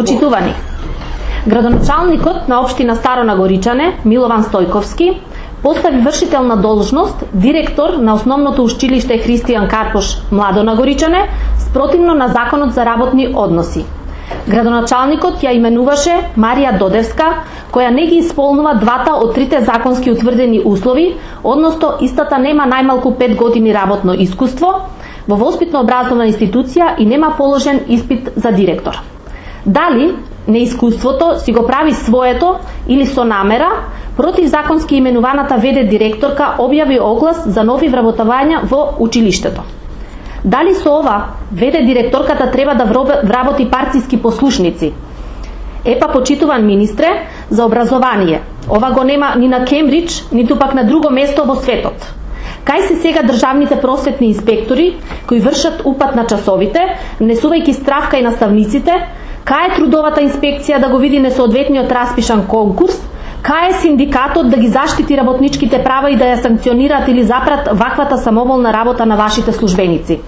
Почитувани, градоначалникот на општина Старо Нагоричане, Милован Стојковски, постави вршител на должност директор на основното училиште Христијан Карпош Младо Нагоричане, спротивно на Законот за работни односи. Градоначалникот ја именуваше Марија Додевска, која не ги исполнува двата од трите законски утврдени услови, односно истата нема најмалку 5 години работно искуство во воспитно-образовна институција и нема положен испит за директор. Дали неискуството си го прави своето или со намера, противзаконски именуваната ВД директорка објави оглас за нови вработувања во училиштето. Дали со ова ВД директорката треба да вработи партиски послушници? Епа, почитуван министре за образование, ова го нема ни на Кембридж, ниту пак на друго место во светот. Кај се сега државните просветни инспектори кои вршат упат на часовите, внесувајќи страв кај наставниците? Кај е трудовата инспекција да го види несоодветниот распишан конкурс? Кај е синдикатот да ги заштити работничките права и да ја санкционираат или запрат ваквата самоволна работа на вашите службеници?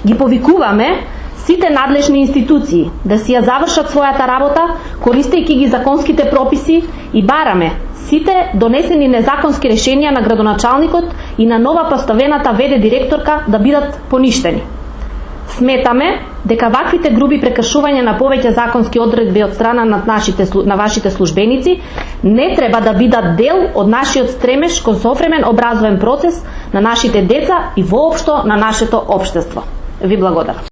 Ги повикуваме сите надлежни институции да си ја завршат својата работа, користејќи ги законските прописи, и бараме сите донесени незаконски решенија на градоначалникот и на нова поставената ВД директорка да бидат поништени. Сметаме дека ваквите груби прекршувања на повеќе законски одредби од страна на вашите службеници не треба да бидат дел од нашиот стремеж кон современ образовен процес на нашите деца и воопшто на нашето општество. Ви благодарам.